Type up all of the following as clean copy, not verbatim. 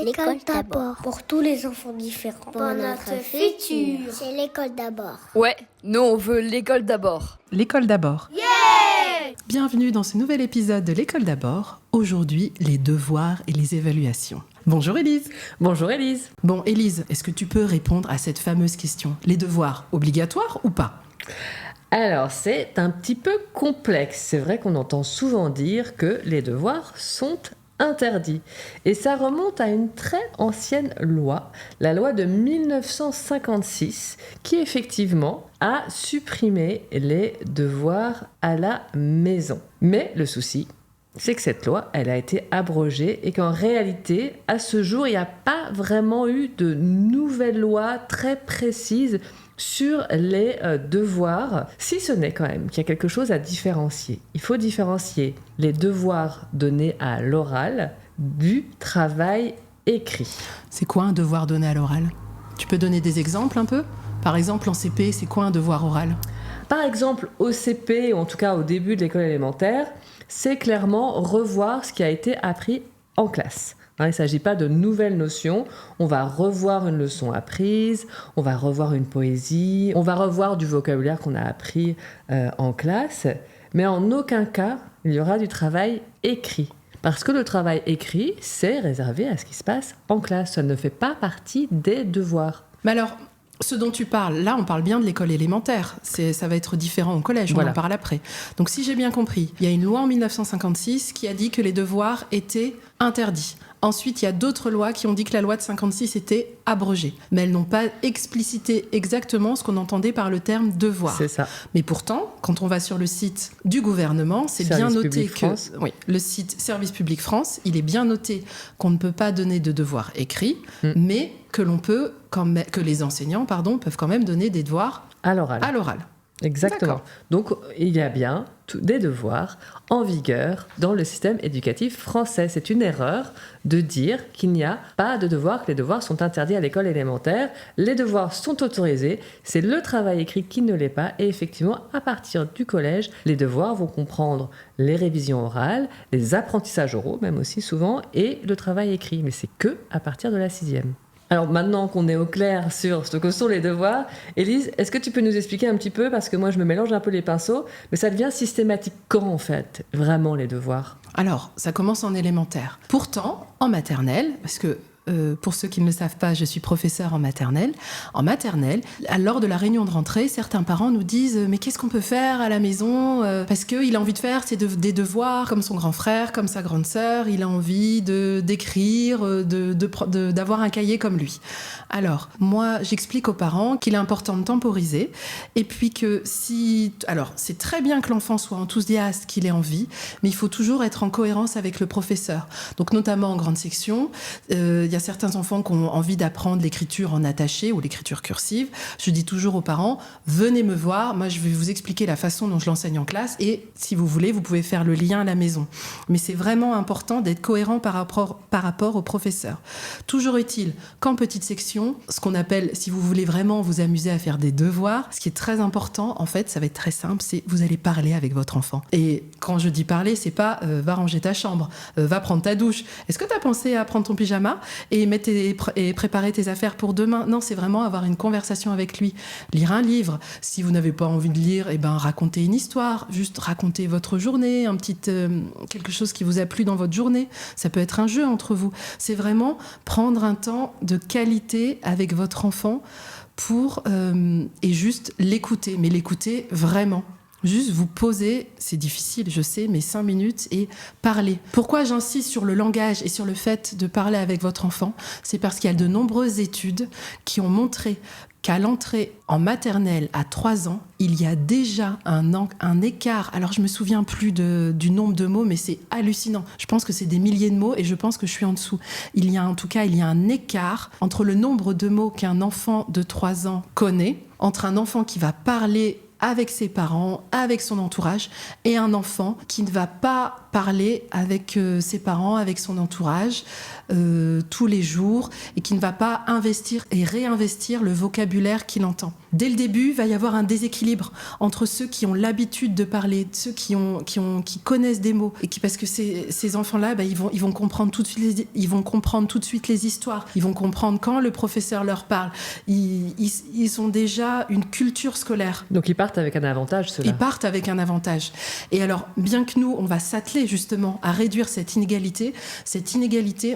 L'école d'abord. Pour tous les enfants différents. Pour notre futur. C'est l'école d'abord. Ouais, nous on veut l'école d'abord. L'école d'abord. Yeah! Bienvenue dans ce nouvel épisode de l'école d'abord. Aujourd'hui, les devoirs et les évaluations. Bonjour Élise. Bonjour Élise. Bon Élise, est-ce que tu peux répondre à cette fameuse question? Les devoirs, obligatoires ou pas? Alors, c'est un petit peu complexe. C'est vrai qu'on entend souvent dire que les devoirs sont interdits. Et ça remonte à une très ancienne loi, la loi de 1956, qui effectivement a supprimé les devoirs à la maison. Mais le souci, c'est que cette loi, elle a été abrogée et qu'en réalité, à ce jour, il n'y a pas vraiment eu de nouvelle loi très précise sur les devoirs, si ce n'est quand même qu'il y a quelque chose à différencier. Il faut différencier les devoirs donnés à l'oral du travail écrit. C'est quoi un devoir donné à l'oral? Tu peux donner des exemples un peu? Par exemple, en CP, c'est quoi un devoir oral? Par exemple, au CP, ou en tout cas au début de l'école élémentaire, c'est clairement revoir ce qui a été appris en classe. Il ne s'agit pas de nouvelles notions, on va revoir une leçon apprise, on va revoir une poésie, on va revoir du vocabulaire qu'on a appris en classe, mais en aucun cas, il y aura du travail écrit. Parce que le travail écrit, c'est réservé à ce qui se passe en classe, ça ne fait pas partie des devoirs. Mais alors, ce dont tu parles, là, on parle bien de l'école élémentaire. Ça va être différent au collège, on en parle après. Donc, si j'ai bien compris, il y a une loi en 1956 qui a dit que les devoirs étaient interdits. Ensuite, il y a d'autres lois qui ont dit que la loi de 56 était abrogée. Mais elles n'ont pas explicité exactement ce qu'on entendait par le terme devoir. C'est ça. Mais pourtant, quand on va sur le site du gouvernement, c'est bien noté que le site Service Public France, il est bien noté qu'on ne peut pas donner de devoirs écrits, mais que les enseignants peuvent quand même donner des devoirs à l'oral. Exactement. D'accord. Donc, il y a bien des devoirs en vigueur dans le système éducatif français. C'est une erreur de dire qu'il n'y a pas de devoirs, que les devoirs sont interdits à l'école élémentaire. Les devoirs sont autorisés, c'est le travail écrit qui ne l'est pas. Et effectivement, à partir du collège, les devoirs vont comprendre les révisions orales, les apprentissages oraux, même aussi souvent, et le travail écrit. Mais c'est que à partir de la 6e. Alors maintenant qu'on est au clair sur ce que sont les devoirs, Élise, est-ce que tu peux nous expliquer un petit peu, parce que moi je me mélange un peu les pinceaux, mais ça devient systématique quand en fait, vraiment les devoirs? Alors, ça commence en élémentaire. Pourtant, en maternelle, parce que pour ceux qui ne le savent pas, je suis professeure en maternelle. En maternelle, lors de la réunion de rentrée, certains parents nous disent « Mais qu'est-ce qu'on peut faire à la maison ?» Parce qu'il a envie de faire des devoirs comme son grand frère, comme sa grande sœur. Il a envie d'écrire, d'avoir un cahier comme lui. Alors, moi, j'explique aux parents qu'il est important de temporiser. Et puis que alors, c'est très bien que l'enfant soit enthousiaste, qu'il ait envie, mais il faut toujours être en cohérence avec le professeur. Donc, notamment en grande section, il y a certains enfants qui ont envie d'apprendre l'écriture en attaché ou l'écriture cursive. Je dis toujours aux parents, venez me voir, moi je vais vous expliquer la façon dont je l'enseigne en classe et si vous voulez, vous pouvez faire le lien à la maison. Mais c'est vraiment important d'être cohérent par rapport au professeur. Toujours est-il qu'en petite section, ce qu'on appelle, si vous voulez vraiment vous amuser à faire des devoirs, ce qui est très important, en fait, ça va être très simple, c'est vous allez parler avec votre enfant. Et quand je dis parler, c'est pas va ranger ta chambre, va prendre ta douche. Est-ce que tu as pensé à prendre ton pyjama et préparer tes affaires pour demain? Non, c'est vraiment avoir une conversation avec lui. Lire un livre. Si vous n'avez pas envie de lire, racontez une histoire. Juste racontez votre journée, quelque chose qui vous a plu dans votre journée. Ça peut être un jeu entre vous. C'est vraiment prendre un temps de qualité avec votre enfant et juste l'écouter. Mais l'écouter vraiment. Juste vous poser, c'est difficile, je sais, mais 5 minutes et parler. Pourquoi j'insiste sur le langage et sur le fait de parler avec votre enfant? C'est parce qu'il y a de nombreuses études qui ont montré qu'à l'entrée en maternelle à 3 ans, il y a déjà un écart. Alors, je ne me souviens plus du nombre de mots, mais c'est hallucinant. Je pense que c'est des milliers de mots et je pense que je suis en dessous. Il y a un écart entre le nombre de mots qu'un enfant de 3 ans connaît, entre un enfant qui va parler avec ses parents, avec son entourage, et un enfant qui ne va pas parler avec ses parents, avec son entourage, tous les jours, et qui ne va pas investir et réinvestir le vocabulaire qu'il entend. Dès le début, il va y avoir un déséquilibre entre ceux qui ont l'habitude de parler, ceux qui connaissent des mots, et parce que ces enfants-là, ils vont comprendre tout de suite les histoires, ils vont comprendre quand le professeur leur parle. Ils ont déjà une culture scolaire. Donc ils partent avec un avantage, ceux-là. Ils partent avec un avantage. Et alors, bien que nous, on va s'atteler justement à réduire cette inégalité,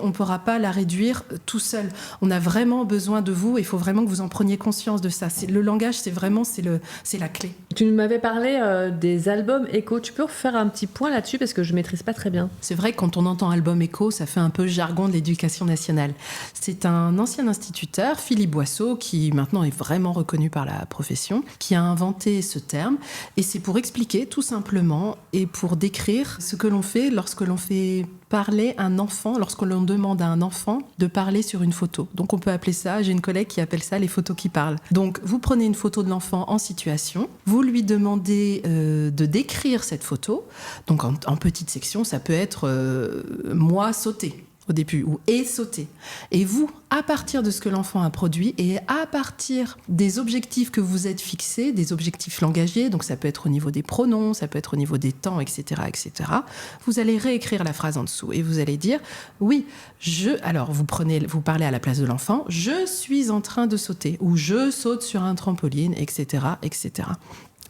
on ne pourra pas la réduire tout seul. On a vraiment besoin de vous, et il faut vraiment que vous en preniez conscience de ça. Le langage, c'est la clé. Tu m'avais parlé des albums éco. Tu peux refaire un petit point là-dessus parce que je ne maîtrise pas très bien. C'est vrai que quand on entend album éco, ça fait un peu jargon de l'éducation nationale. C'est un ancien instituteur, Philippe Boisseau, qui maintenant est vraiment reconnu par la profession, qui a inventé ce terme. Et c'est pour expliquer tout simplement et pour décrire ce que l'on fait lorsque l'on fait parler un enfant, lorsque l'on demande à un enfant de parler sur une photo. Donc on peut appeler ça, j'ai une collègue qui appelle ça les photos qui parlent. Donc vous prenez une photo de l'enfant en situation, vous lui demandez de décrire cette photo. Donc en petite section, ça peut être moi sauter au début, ou et sauter. Et vous, à partir de ce que l'enfant a produit et à partir des objectifs que vous êtes fixés, des objectifs langagiers, donc ça peut être au niveau des pronoms, ça peut être au niveau des temps, etc., vous allez réécrire la phrase en dessous et vous allez dire, oui, alors vous parlez à la place de l'enfant, je suis en train de sauter, ou je saute sur un trampoline, etc., etc.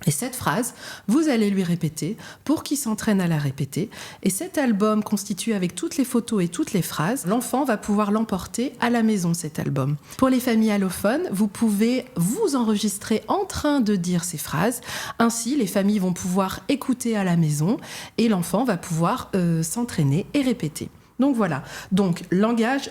Et cette phrase, vous allez lui répéter pour qu'il s'entraîne à la répéter. Et cet album constitué avec toutes les photos et toutes les phrases, l'enfant va pouvoir l'emporter à la maison, cet album. Pour les familles allophones, vous pouvez vous enregistrer en train de dire ces phrases. Ainsi, les familles vont pouvoir écouter à la maison et l'enfant va pouvoir s'entraîner et répéter. Donc voilà. Donc langage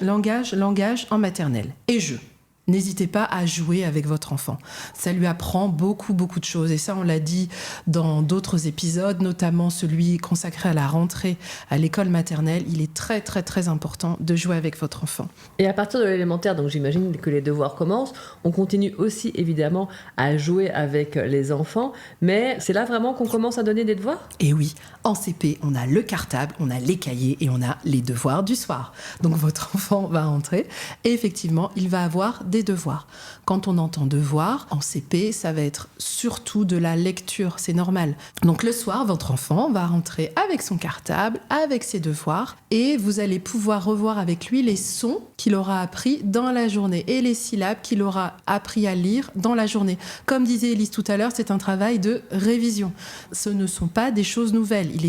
en maternelle. Et jeu. N'hésitez pas à jouer avec votre enfant. Ça lui apprend beaucoup de choses. Et ça, on l'a dit dans d'autres épisodes, notamment celui consacré à la rentrée à l'école maternelle. Il est très, très, très important de jouer avec votre enfant. Et à partir de l'élémentaire, donc j'imagine que les devoirs commencent, on continue aussi évidemment à jouer avec les enfants. Mais c'est là vraiment qu'on commence à donner des devoirs ? Et oui, en CP, on a le cartable, on a les cahiers et on a les devoirs du soir. Donc votre enfant va entrer et effectivement, il va avoir des devoirs. Quand on entend devoir, en CP, ça va être surtout de la lecture, c'est normal. Donc le soir, votre enfant va rentrer avec son cartable, avec ses devoirs, et vous allez pouvoir revoir avec lui les sons qu'il aura appris dans la journée et les syllabes qu'il aura appris à lire dans la journée. Comme disait Elise tout à l'heure, c'est un travail de révision. Ce ne sont pas des choses nouvelles, il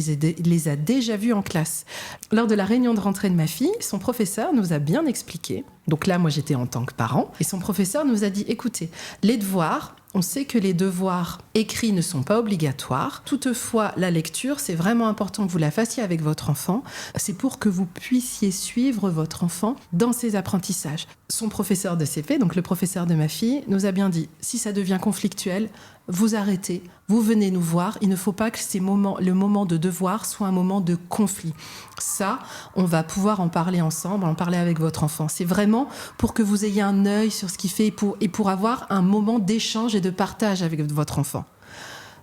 les a déjà vues en classe. Lors de la réunion de rentrée de ma fille, son professeur nous a bien expliqué. Donc là, moi, j'étais en tant que parent. Et son professeur nous a dit, écoutez, les devoirs, on sait que les devoirs écrits ne sont pas obligatoires. Toutefois, la lecture, c'est vraiment important que vous la fassiez avec votre enfant. C'est pour que vous puissiez suivre votre enfant dans ses apprentissages. Son professeur de CP, donc le professeur de ma fille, nous a bien dit, si ça devient conflictuel, vous arrêtez, vous venez nous voir. Il ne faut pas que le moment de devoir soit un moment de conflit. Ça, on va pouvoir en parler ensemble, en parler avec votre enfant. C'est vraiment pour que vous ayez un œil sur ce qu'il fait et pour avoir un moment d'échange et de partage avec votre enfant.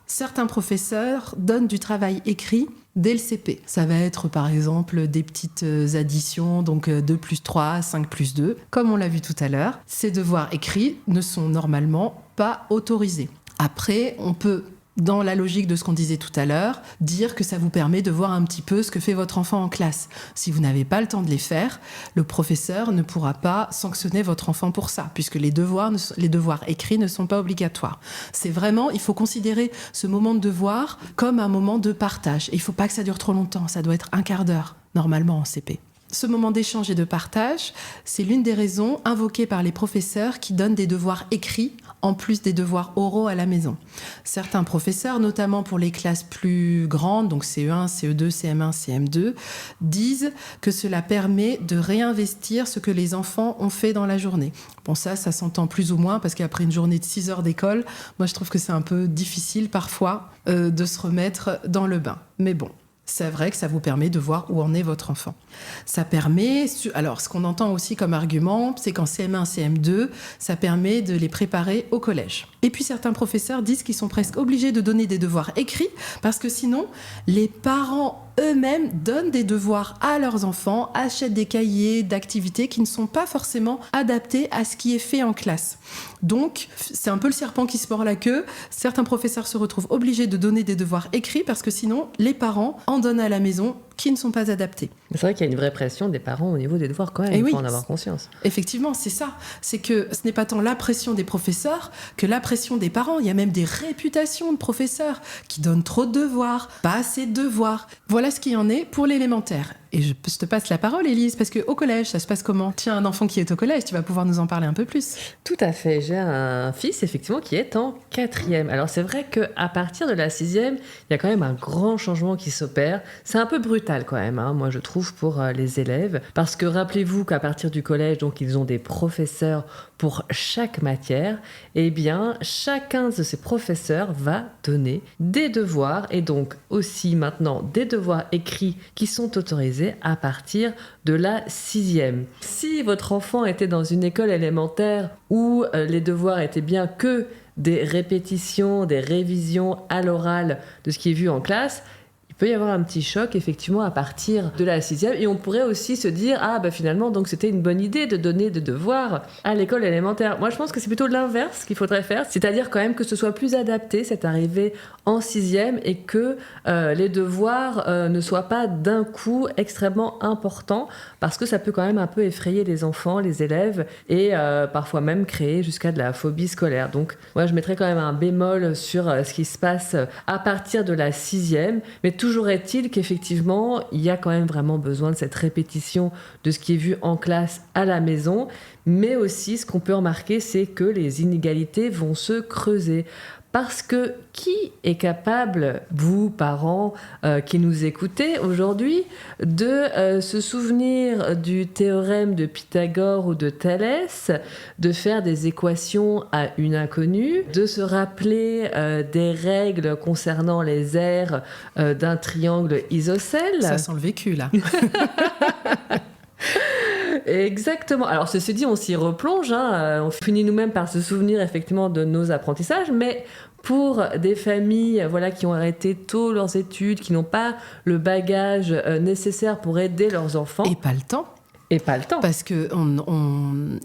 Certains professeurs donnent du travail écrit dès le CP. Ça va être par exemple des petites additions, donc 2 + 3, 5 + 2, comme on l'a vu tout à l'heure. Ces devoirs écrits ne sont normalement pas autorisés. Après, on peut, dans la logique de ce qu'on disait tout à l'heure, dire que ça vous permet de voir un petit peu ce que fait votre enfant en classe. Si vous n'avez pas le temps de les faire, le professeur ne pourra pas sanctionner votre enfant pour ça, puisque les devoirs écrits ne sont pas obligatoires. C'est vraiment, il faut considérer ce moment de devoir comme un moment de partage. Et il ne faut pas que ça dure trop longtemps, ça doit être 1/4 d'heure, normalement en CP. Ce moment d'échange et de partage, c'est l'une des raisons invoquées par les professeurs qui donnent des devoirs écrits en plus des devoirs oraux à la maison. Certains professeurs, notamment pour les classes plus grandes, donc CE1, CE2, CM1, CM2, disent que cela permet de réinvestir ce que les enfants ont fait dans la journée. Bon, ça s'entend plus ou moins parce qu'après une journée de 6 heures d'école, moi je trouve que c'est un peu difficile parfois de se remettre dans le bain. Mais bon. C'est vrai que ça vous permet de voir où en est votre enfant. Ça permet, alors ce qu'on entend aussi comme argument, c'est qu'en CM1, CM2, ça permet de les préparer au collège. Et puis certains professeurs disent qu'ils sont presque obligés de donner des devoirs écrits parce que sinon, les parents eux-mêmes donnent des devoirs à leurs enfants, achètent des cahiers d'activités qui ne sont pas forcément adaptés à ce qui est fait en classe. Donc, c'est un peu le serpent qui se mord la queue. Certains professeurs se retrouvent obligés de donner des devoirs écrits parce que sinon, les parents en donnent à la maison qui ne sont pas adaptés. C'est vrai qu'il y a une vraie pression des parents au niveau des devoirs quand même, il faut en avoir conscience. Effectivement, c'est ça. C'est que ce n'est pas tant la pression des professeurs que la pression des parents. Il y a même des réputations de professeurs qui donnent trop de devoirs, pas assez de devoirs. Voilà ce qu'il en est pour l'élémentaire. Et je te passe la parole, Élise, parce qu'au collège, ça se passe comment ? Tiens, un enfant qui est au collège, tu vas pouvoir nous en parler un peu plus. Tout à fait. J'ai un fils, effectivement, qui est en 4e. Alors, c'est vrai qu'à partir de la 6e, il y a quand même un grand changement qui s'opère. C'est un peu brutal quand même, hein, moi, je trouve, pour les élèves. Parce que rappelez-vous qu'à partir du collège, donc, ils ont des professeurs pour chaque matière. Eh bien, chacun de ces professeurs va donner des devoirs et donc aussi maintenant des devoirs écrits qui sont autorisés à partir de la 6e. Si votre enfant était dans une école élémentaire où les devoirs étaient bien que des répétitions, des révisions à l'oral de ce qui est vu en classe, il peut y avoir un petit choc effectivement à partir de la 6e et on pourrait aussi se dire finalement donc c'était une bonne idée de donner des devoirs à l'école élémentaire. Moi je pense que c'est plutôt l'inverse qu'il faudrait faire, c'est-à-dire quand même que ce soit plus adapté cette arrivée en 6e et que les devoirs ne soient pas d'un coup extrêmement importants parce que ça peut quand même un peu effrayer les enfants, les élèves et parfois même créer jusqu'à de la phobie scolaire. Donc moi je mettrais quand même un bémol sur ce qui se passe à partir de la 6e, mais toujours est-il qu'effectivement, il y a quand même vraiment besoin de cette répétition de ce qui est vu en classe à la maison, mais aussi ce qu'on peut remarquer, c'est que les inégalités vont se creuser. Parce que qui est capable, vous, parents qui nous écoutez aujourd'hui, de se souvenir du théorème de Pythagore ou de Thalès, de faire des équations à une inconnue, de se rappeler des règles concernant les aires d'un triangle isocèle. Ça sent le vécu, là. Exactement. Alors, ceci dit, on s'y replonge. On finit nous-mêmes par se souvenir effectivement de nos apprentissages, mais pour des familles qui ont arrêté tôt leurs études, qui n'ont pas le bagage nécessaire pour aider leurs enfants. Et pas le temps. Et pas le temps. Parce que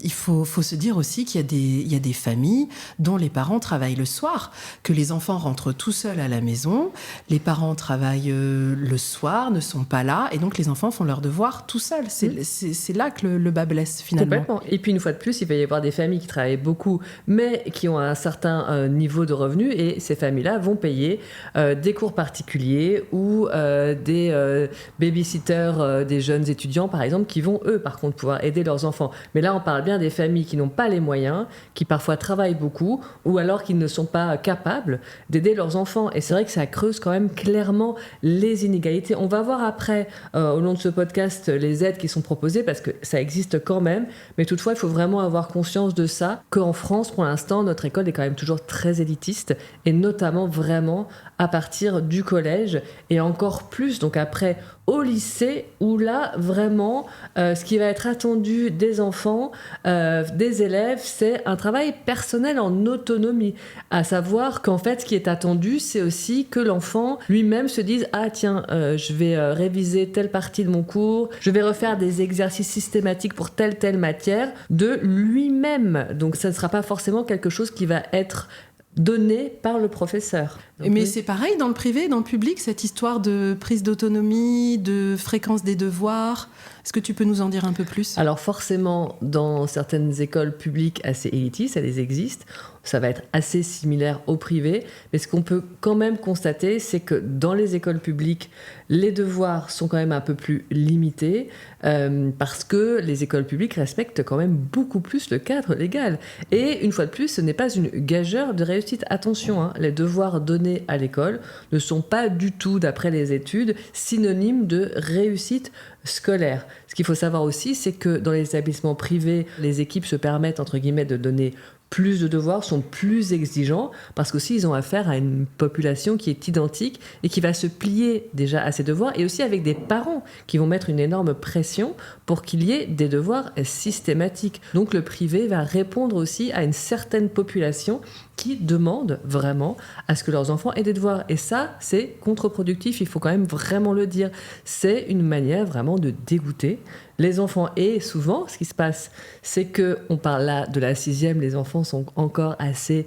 il faut se dire aussi qu'il y a des familles dont les parents travaillent le soir, que les enfants rentrent tout seuls à la maison, les parents travaillent le soir, ne sont pas là, et donc les enfants font leurs devoirs tout seuls. C'est là que le bas blesse finalement. Complètement. Et puis une fois de plus, il va y avoir des familles qui travaillent beaucoup, mais qui ont un certain niveau de revenus, et ces familles-là vont payer des cours particuliers ou des babysitters des jeunes étudiants, par exemple, qui vont par contre pouvoir aider leurs enfants. Mais là on parle bien des familles qui n'ont pas les moyens, qui parfois travaillent beaucoup ou alors qui ne sont pas capables d'aider leurs enfants, et c'est vrai que ça creuse quand même clairement les inégalités. On va voir après au long de ce podcast les aides qui sont proposées parce que ça existe quand même, mais toutefois il faut vraiment avoir conscience de ça, qu'en France pour l'instant notre école est quand même toujours très élitiste, et notamment vraiment à partir du collège et encore plus donc après au lycée, où là vraiment ce qui va être attendu des enfants, des élèves, c'est un travail personnel en autonomie, à savoir qu'en fait ce qui est attendu, c'est aussi que l'enfant lui-même se dise tiens, je vais réviser telle partie de mon cours, je vais refaire des exercices systématiques pour telle matière de lui-même. Donc ça ne sera pas forcément quelque chose qui va être donné par le professeur. Donc, mais c'est pareil dans le privé, dans le public, cette histoire de prise d'autonomie, de fréquence des devoirs. Est-ce que tu peux nous en dire un peu plus ? Alors forcément, dans certaines écoles publiques assez élitistes, elles existent, ça va être assez similaire au privé, mais ce qu'on peut quand même constater, c'est que dans les écoles publiques, les devoirs sont quand même un peu plus limités, parce que les écoles publiques respectent quand même beaucoup plus le cadre légal. Et une fois de plus, ce n'est pas une gageure de réussite. Attention, les devoirs donnés à l'école ne sont pas du tout, d'après les études, synonymes de réussite scolaire. Ce qu'il faut savoir aussi, c'est que dans les établissements privés, les équipes se permettent, entre guillemets, de donner plus de devoirs, sont plus exigeants, parce qu'aussi ils ont affaire à une population qui est identique et qui va se plier déjà à ces devoirs, et aussi avec des parents qui vont mettre une énorme pression pour qu'il y ait des devoirs systématiques. Donc le privé va répondre aussi à une certaine population qui demandent vraiment à ce que leurs enfants aient des devoirs. Et ça, c'est contre-productif, il faut quand même vraiment le dire. C'est une manière vraiment de dégoûter les enfants. Et souvent, ce qui se passe, c'est qu'on parle là de la 6e, les enfants sont encore assez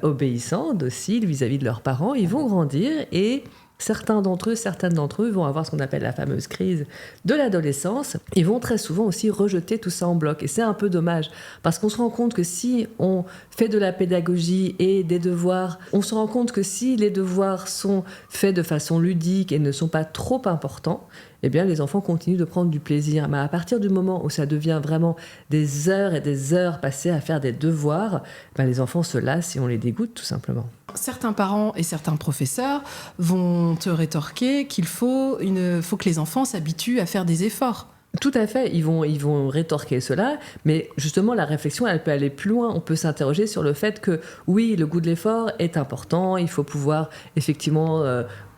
obéissants, dociles vis-à-vis de leurs parents. Ils vont grandir et certaines d'entre eux vont avoir ce qu'on appelle la fameuse crise de l'adolescence. Ils vont très souvent aussi rejeter tout ça en bloc. Et c'est un peu dommage, parce qu'on se rend compte que si on fait de la pédagogie et des devoirs, on se rend compte que si les devoirs sont faits de façon ludique et ne sont pas trop importants, eh bien, les enfants continuent de prendre du plaisir. Mais à partir du moment où ça devient vraiment des heures et des heures passées à faire des devoirs, ben les enfants se lassent et on les dégoûte tout simplement. Certains parents et certains professeurs vont te rétorquer qu'il faut que les enfants s'habituent à faire des efforts. Tout à fait, ils vont rétorquer cela, mais justement la réflexion elle peut aller plus loin. On peut s'interroger sur le fait que oui, le goût de l'effort est important, il faut pouvoir effectivement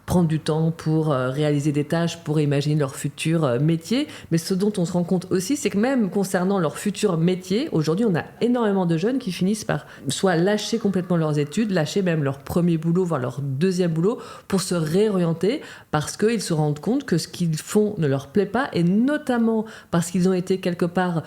prendre du temps pour réaliser des tâches, pour imaginer leur futur métier. Mais ce dont on se rend compte aussi, c'est que même concernant leur futur métier, aujourd'hui, on a énormément de jeunes qui finissent par soit lâcher complètement leurs études, lâcher même leur premier boulot, voire leur deuxième boulot, pour se réorienter parce qu'ils se rendent compte que ce qu'ils font ne leur plaît pas, et notamment parce qu'ils ont été quelque part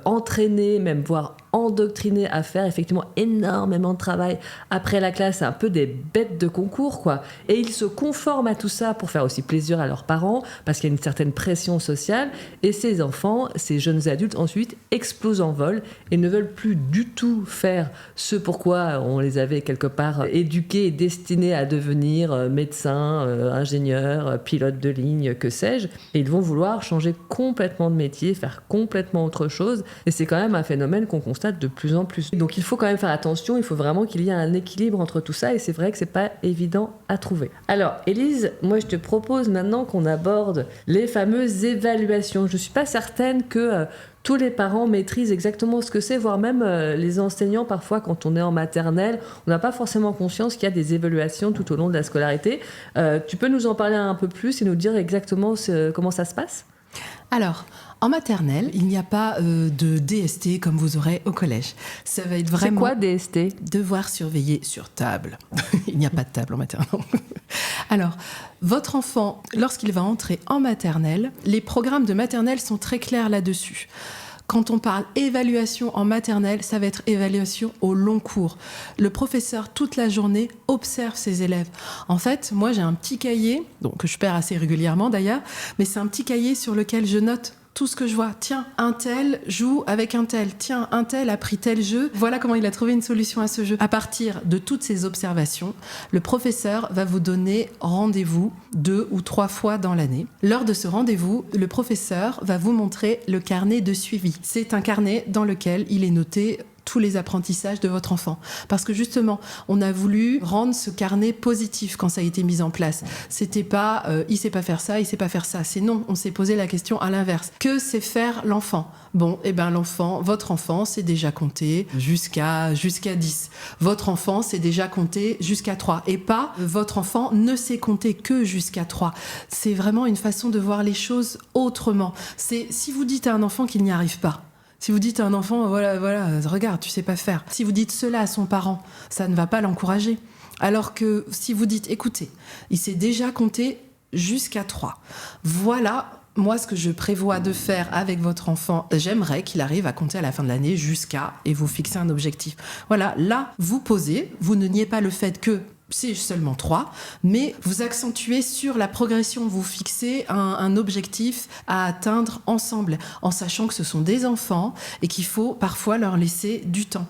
entraînés, même voire endoctrinés à faire effectivement énormément de travail après la classe, un peu des bêtes de concours, quoi. Et ils se conforment à tout ça pour faire aussi plaisir à leurs parents, parce qu'il y a une certaine pression sociale, et ces enfants, ces jeunes adultes ensuite explosent en vol et ne veulent plus du tout faire ce pourquoi on les avait quelque part éduqués et destinés à devenir médecins, ingénieurs, pilotes de ligne, que sais-je, et ils vont vouloir changer complètement de métier, faire complètement autre chose, et c'est quand même un phénomène qu'on constate de plus en plus. Donc il faut quand même faire attention, il faut vraiment qu'il y ait un équilibre entre tout ça, et c'est vrai que c'est pas évident à trouver. Alors Élise, moi je te propose maintenant qu'on aborde les fameuses évaluations. Je suis pas certaine que tous les parents maîtrisent exactement ce que c'est, voire même les enseignants, parfois quand on est en maternelle, on n'a pas forcément conscience qu'il y a des évaluations tout au long de la scolarité. Tu peux nous en parler un peu plus et nous dire exactement comment ça se passe ? Alors, en maternelle, il n'y a pas de DST comme vous aurez au collège. Ça va être vraiment... C'est quoi DST ? Devoir surveiller sur table. Il n'y a pas de table en maternelle. Alors, votre enfant, lorsqu'il va entrer en maternelle, les programmes de maternelle sont très clairs là-dessus. Quand on parle évaluation en maternelle, ça va être évaluation au long cours. Le professeur, toute la journée, observe ses élèves. En fait, moi, j'ai un petit cahier, donc, que je perds assez régulièrement d'ailleurs, mais c'est un petit cahier sur lequel je note tout ce que je vois. Tiens, un tel joue avec un tel. Tiens, un tel a pris tel jeu. Voilà comment il a trouvé une solution à ce jeu. À partir de toutes ces observations, le professeur va vous donner rendez-vous 2 ou 3 fois dans l'année. Lors de ce rendez-vous, le professeur va vous montrer le carnet de suivi. C'est un carnet dans lequel il est noté tous les apprentissages de votre enfant. Parce que justement, on a voulu rendre ce carnet positif quand ça a été mis en place. C'était pas il sait pas faire ça, il sait pas faire ça. C'est non, on s'est posé la question à l'inverse. Que sait faire l'enfant ? Bon, eh ben votre enfant sait déjà compter jusqu'à 10. Votre enfant sait déjà compter jusqu'à 3. Et pas votre enfant ne sait compter que jusqu'à 3. C'est vraiment une façon de voir les choses autrement. C'est si vous dites à un enfant qu'il n'y arrive pas, si vous dites à un enfant, voilà, regarde, tu sais pas faire. Si vous dites cela à son parent, ça ne va pas l'encourager. Alors que si vous dites, écoutez, il sait déjà compter jusqu'à 3. Voilà, moi, ce que je prévois de faire avec votre enfant, j'aimerais qu'il arrive à compter à la fin de l'année jusqu'à, et vous fixez un objectif. Voilà, là, vous posez, vous ne niez pas le fait que c'est seulement 3, mais vous accentuez sur la progression, vous fixez un objectif à atteindre ensemble, en sachant que ce sont des enfants et qu'il faut parfois leur laisser du temps.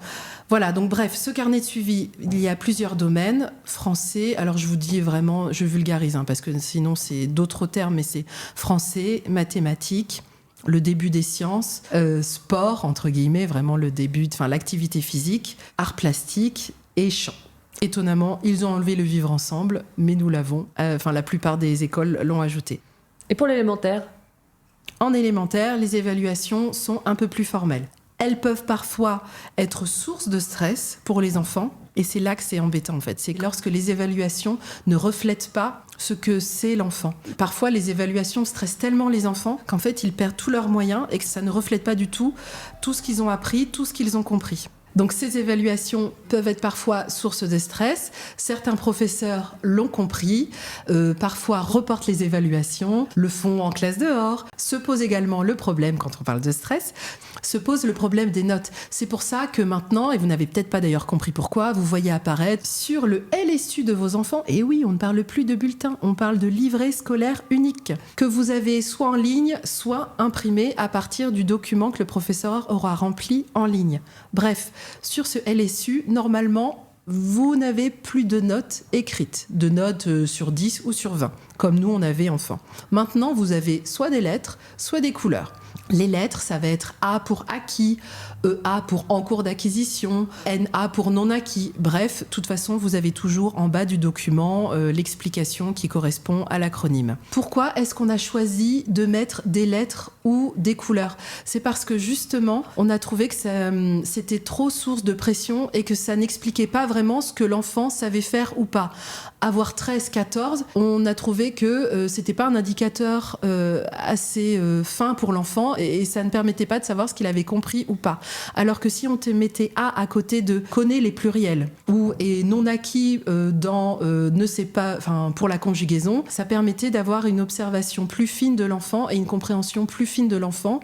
Voilà, donc bref, ce carnet de suivi, il y a plusieurs domaines. Français, alors je vous dis vraiment, je vulgarise, parce que sinon c'est d'autres termes, mais c'est français, mathématiques, le début des sciences, sport, entre guillemets, vraiment le début, l'activité physique, arts plastiques et chant. Étonnamment, ils ont enlevé le vivre ensemble, mais nous l'avons. La plupart des écoles l'ont ajouté. Et pour l'élémentaire ? En élémentaire, les évaluations sont un peu plus formelles. Elles peuvent parfois être source de stress pour les enfants, et c'est là que c'est embêtant en fait. C'est lorsque les évaluations ne reflètent pas ce que c'est l'enfant. Parfois, les évaluations stressent tellement les enfants qu'en fait, ils perdent tous leurs moyens et que ça ne reflète pas du tout ce qu'ils ont appris, tout ce qu'ils ont compris. Donc ces évaluations peuvent être parfois source de stress. Certains professeurs l'ont compris, parfois reportent les évaluations, le font en classe dehors. Se pose également le problème, quand on parle de stress, se pose le problème des notes. C'est pour ça que maintenant, et vous n'avez peut-être pas d'ailleurs compris pourquoi, vous voyez apparaître sur le LSU de vos enfants, et oui, on ne parle plus de bulletin, on parle de livret scolaire unique, que vous avez soit en ligne, soit imprimé à partir du document que le professeur aura rempli en ligne. Bref, sur ce LSU, normalement, vous n'avez plus de notes écrites, de notes sur 10 ou sur 20, comme nous on avait enfant. Maintenant, vous avez soit des lettres, soit des couleurs. Les lettres, ça va être A pour acquis, EA pour en cours d'acquisition, NA pour non acquis. Bref, de toute façon, vous avez toujours en bas du document l'explication qui correspond à l'acronyme. Pourquoi est-ce qu'on a choisi de mettre des lettres ou des couleurs ? C'est parce que justement, on a trouvé que c'était trop source de pression et que ça n'expliquait pas vraiment ce que l'enfant savait faire ou pas. Avoir 13, 14, on a trouvé que c'était pas un indicateur assez fin pour l'enfant et ça ne permettait pas de savoir ce qu'il avait compris ou pas. Alors que si on te mettait A à côté de connaît les pluriels ou est non acquis dans ne sait pas, enfin pour la conjugaison, ça permettait d'avoir une observation plus fine de l'enfant et une compréhension plus fine de l'enfant.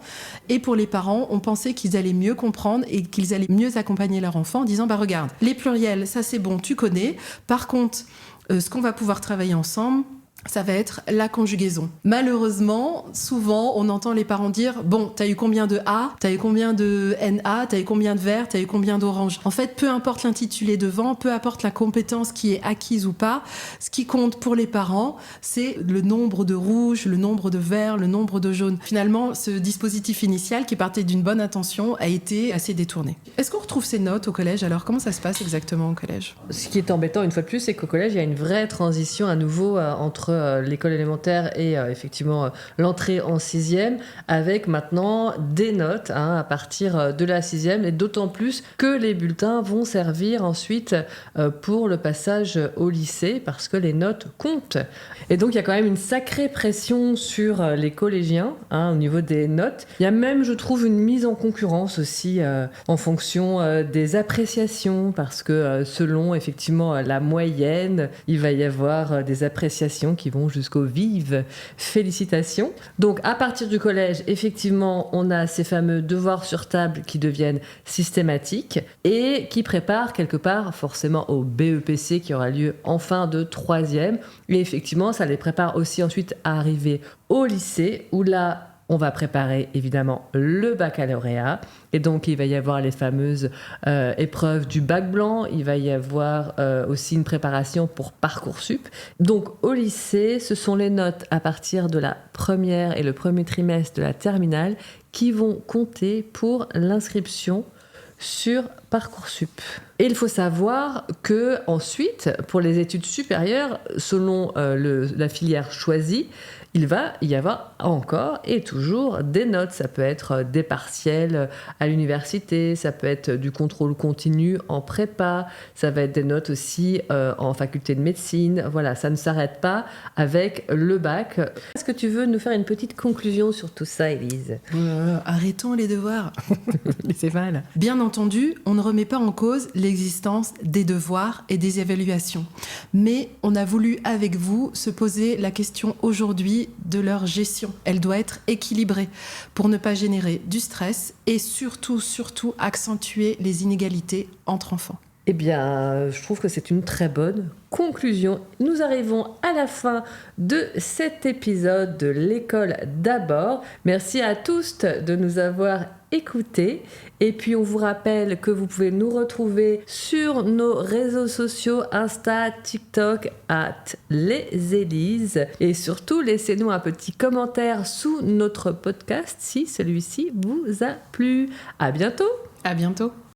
Et pour les parents, on pensait qu'ils allaient mieux comprendre et qu'ils allaient mieux accompagner leur enfant en disant bah regarde, les pluriels, ça c'est bon, tu connais. Par contre, ce qu'on va pouvoir travailler ensemble, ça va être la conjugaison. Malheureusement, souvent, on entend les parents dire « Bon, t'as eu combien de A ? T'as eu combien de NA ? T'as eu combien de vert ? T'as eu combien d'orange ?» En fait, peu importe l'intitulé devant, peu importe la compétence qui est acquise ou pas, ce qui compte pour les parents, c'est le nombre de rouge, le nombre de vert, le nombre de jaune. Finalement, ce dispositif initial, qui partait d'une bonne intention, a été assez détourné. Est-ce qu'on retrouve ces notes au collège ? Alors, comment ça se passe exactement au collège ? Ce qui est embêtant, une fois de plus, c'est qu'au collège, il y a une vraie transition à nouveau entre l'école élémentaire et effectivement l'entrée en 6e, avec maintenant des notes à partir de la 6e, et d'autant plus que les bulletins vont servir ensuite pour le passage au lycée, parce que les notes comptent. Et donc il y a quand même une sacrée pression sur les collégiens au niveau des notes. Il y a même, je trouve, une mise en concurrence aussi en fonction des appréciations, parce que selon effectivement la moyenne, il va y avoir des appréciations qui vont jusqu'aux vives félicitations. Donc à partir du collège, effectivement, on a ces fameux devoirs sur table qui deviennent systématiques et qui préparent quelque part forcément au BEPC qui aura lieu en fin de 3e. Et effectivement, ça les prépare aussi ensuite à arriver au lycée où là, on va préparer évidemment le baccalauréat et donc il va y avoir les fameuses épreuves du bac blanc, il va y avoir aussi une préparation pour Parcoursup. Donc au lycée, ce sont les notes à partir de la première et le premier trimestre de la terminale qui vont compter pour l'inscription sur Parcoursup. Et il faut savoir que ensuite, pour les études supérieures, selon la filière choisie, il va y avoir encore et toujours des notes. Ça peut être des partiels à l'université, ça peut être du contrôle continu en prépa, ça va être des notes aussi en faculté de médecine. Voilà, ça ne s'arrête pas avec le bac. Est-ce que tu veux nous faire une petite conclusion sur tout ça, Élise ? Arrêtons les devoirs. C'est mal. Bien entendu, on ne remet pas en cause l'existence des devoirs et des évaluations. Mais on a voulu avec vous se poser la question aujourd'hui de leur gestion. Elle doit être équilibrée pour ne pas générer du stress et surtout accentuer les inégalités entre enfants. Eh bien, je trouve que c'est une très bonne conclusion. Nous arrivons à la fin de cet épisode de l'École d'abord. Merci à tous de nous avoir écoutés. Et puis, on vous rappelle que vous pouvez nous retrouver sur nos réseaux sociaux, Insta, TikTok, @lesélises. Et surtout, laissez-nous un petit commentaire sous notre podcast si celui-ci vous a plu. À bientôt. À bientôt.